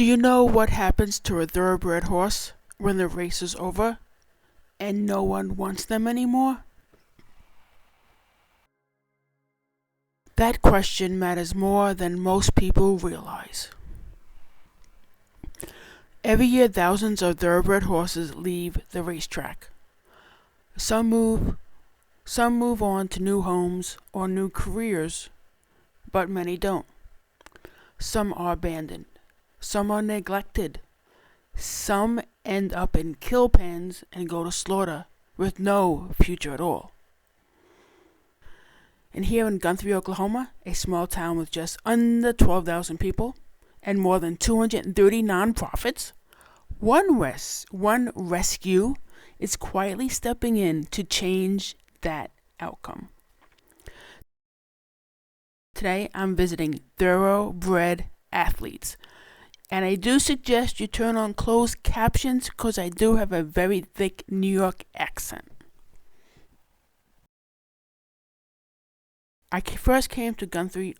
Do you know what happens to a thoroughbred horse when the race is over and no one wants them anymore? That question matters more than most people realize. Every year, thousands of thoroughbred horses leave the racetrack. Some move on to new homes or new careers, but many don't. Some are abandoned. Some are neglected. Some end up in kill pens and go to slaughter with no future at all. And here in Guthrie, Oklahoma, a small town with just under 12,000 people and more than 230 nonprofits, one rescue is quietly stepping in to change that outcome. Today, I'm visiting Thoroughbred-Athletes, and I do suggest you turn on closed captions because I do have a very thick New York accent. I first came to Guthrie,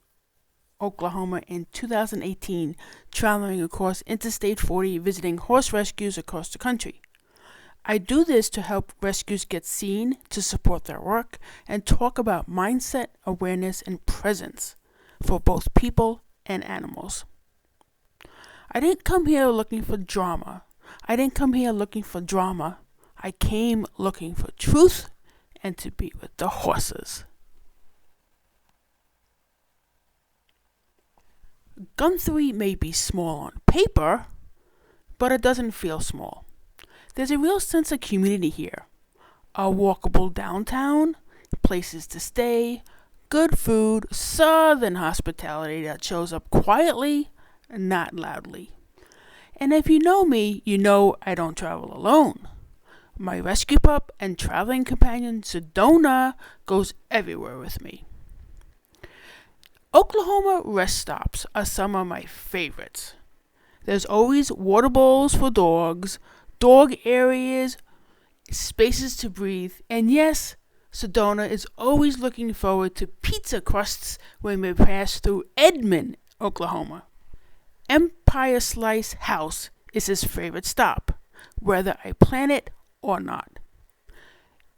Oklahoma in 2018, traveling across Interstate 40, visiting horse rescues across the country. I do this to help rescues get seen, to support their work, and talk about mindset, awareness, and presence for both people and animals. I didn't come here looking for drama. I came looking for truth and to be with the horses. Guthrie may be small on paper, but it doesn't feel small. There's a real sense of community here. A walkable downtown, places to stay, good food, southern hospitality that shows up quietly, not loudly. And if you know me, you know I don't travel alone. My rescue pup and traveling companion, Sedona, goes everywhere with me. Oklahoma rest stops are some of my favorites. There's always water bowls for dogs, dog areas, spaces to breathe, and yes, Sedona is always looking forward to pizza crusts when we pass through Edmond, Oklahoma. Empire Slice House is his favorite stop, whether I plan it or not.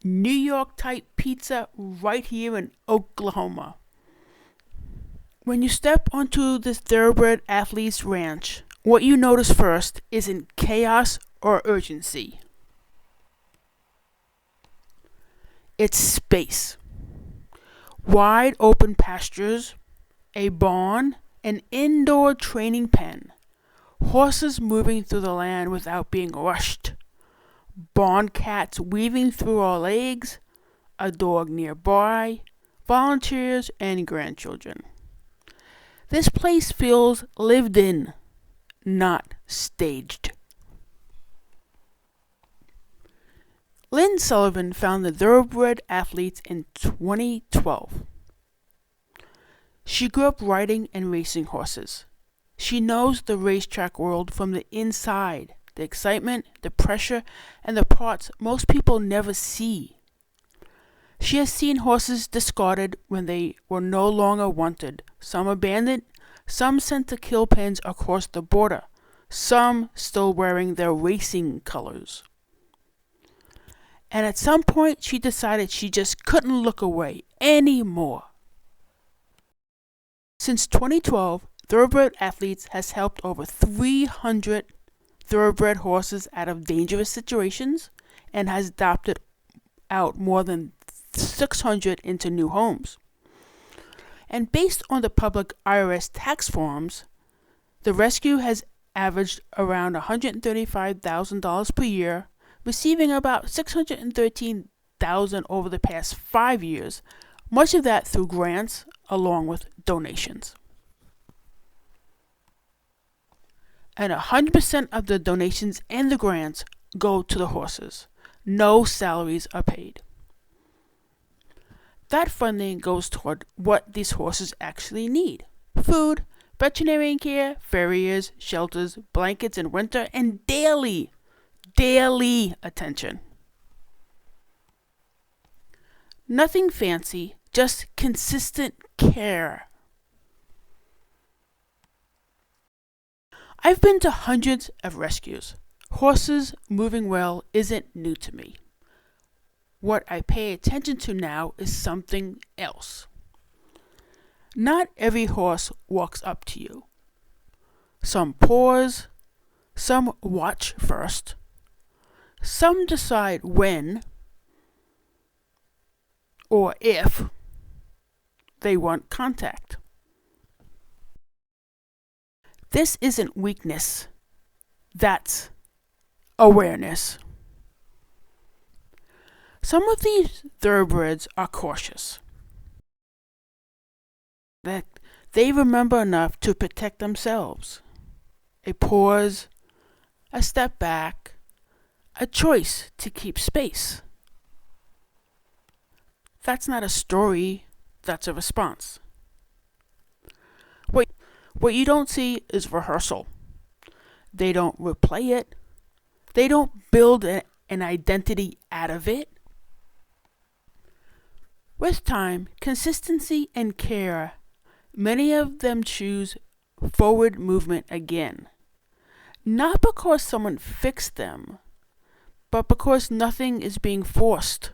New York type pizza right here in Oklahoma. When you step onto this Thoroughbred-Athletes ranch, what you notice first isn't chaos or urgency. It's space. Wide open pastures, a barn, an indoor training pen, horses moving through the land without being rushed, barn cats weaving through our legs, a dog nearby, volunteers, and grandchildren. This place feels lived in, not staged. Lynn Sullivan founded Thoroughbred-Athletes in 2012. She grew up riding and racing horses. She knows the racetrack world from the inside, the excitement, the pressure, and the parts most people never see. She has seen horses discarded when they were no longer wanted, some abandoned, some sent to kill pens across the border, some still wearing their racing colors. And at some point, she decided she just couldn't look away anymore. Since 2012, Thoroughbred-Athletes has helped over 300 thoroughbred horses out of dangerous situations and has adopted out more than 600 into new homes. And based on the public IRS tax forms, the rescue has averaged around $135,000 per year, receiving about $613,000 over the past 5 years, much of that through grants along with donations. And 100% of the donations and the grants go to the horses. No salaries are paid. That funding goes toward what these horses actually need: food, veterinarian care, farriers, shelters, blankets in winter, and daily attention. Nothing fancy, just consistent care. I've been to hundreds of rescues. Horses moving well isn't new to me. What I pay attention to now is something else. Not every horse walks up to you. Some pause, some watch first, some decide when or if they want contact. This isn't weakness, that's awareness. Some of these thoroughbreds are cautious. That they remember enough to protect themselves. A pause, a step back, a choice to keep space. That's not a story, that's a response. What you don't see is rehearsal. They don't replay it. They don't build an identity out of it. With time, consistency, and care, many of them choose forward movement again. Not because someone fixed them, but because nothing is being forced.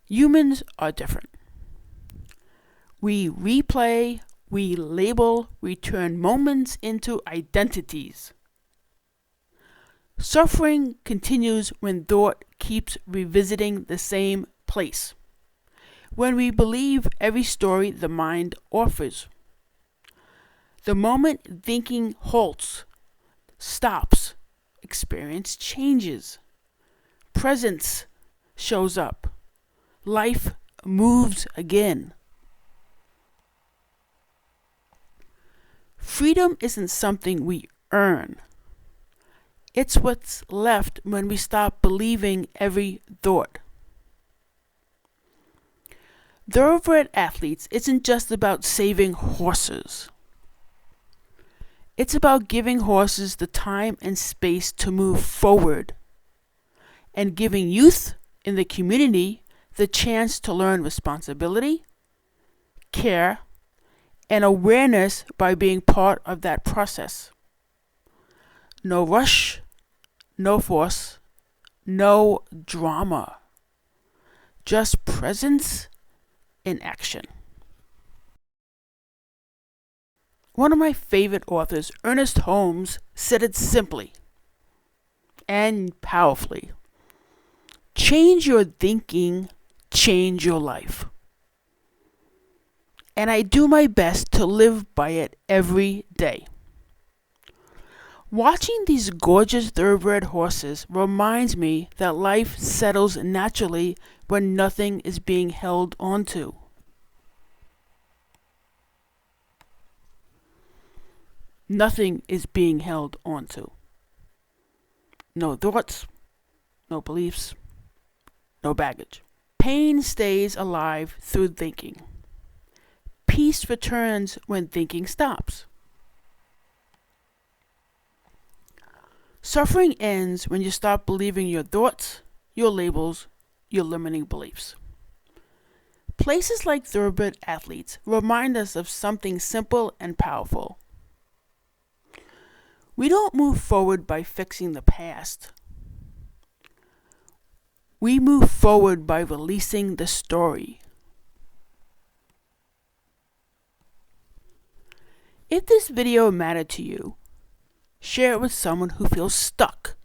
Humans are different. We replay, we label, we turn moments into identities. Suffering continues when thought keeps revisiting the same place. When we believe every story the mind offers. The moment thinking halts, stops, experience changes. Presence shows up. Life moves again. Freedom isn't something we earn. It's what's left when we stop believing every thought. Thoroughbred-Athletes isn't just about saving horses. It's about giving horses the time and space to move forward, and giving youth in the community the chance to learn responsibility, care, and awareness by being part of that process. No rush, no force, no drama. Just presence in action. One of my favorite authors, Ernest Holmes, said it simply and powerfully. Change your thinking, change your life. And I do my best to live by it every day. Watching these gorgeous thoroughbred horses reminds me that life settles naturally when nothing is being held onto. Nothing is being held onto. No thoughts, no beliefs, no baggage. Pain stays alive through thinking. Peace returns when thinking stops. Suffering ends when you stop believing your thoughts, your labels, your limiting beliefs. Places like Thoroughbred-Athletes remind us of something simple and powerful. We don't move forward by fixing the past. We move forward by releasing the story. If this video mattered to you, share it with someone who feels stuck.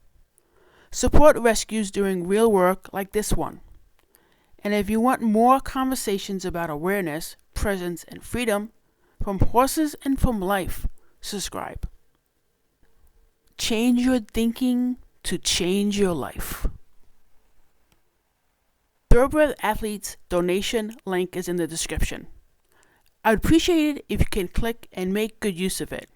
Support rescues doing real work like this one. And if you want more conversations about awareness, presence, and freedom from horses and from life, subscribe. Change your thinking to change your life. Thoroughbred-Athletes donation link is in the description. I'd appreciate it if you can click and make good use of it.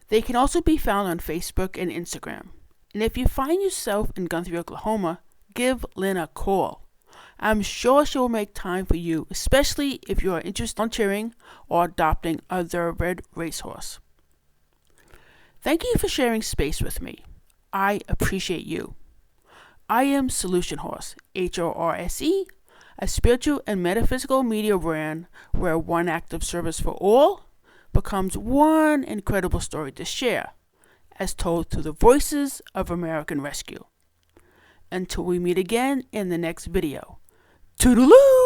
They can also be found on Facebook and Instagram. And if you find yourself in Guthrie, Oklahoma, give Lynn a call. I'm sure she will make time for you, especially if you are interested in volunteering or adopting a thoroughbred racehorse. Thank you for sharing space with me. I appreciate you. I am Solution Horse, H.O.R.S.E, a spiritual and metaphysical media brand where one act of service for all becomes one incredible story to share, as told through the voices of American Rescue. Until we meet again in the next video. Toodaloo!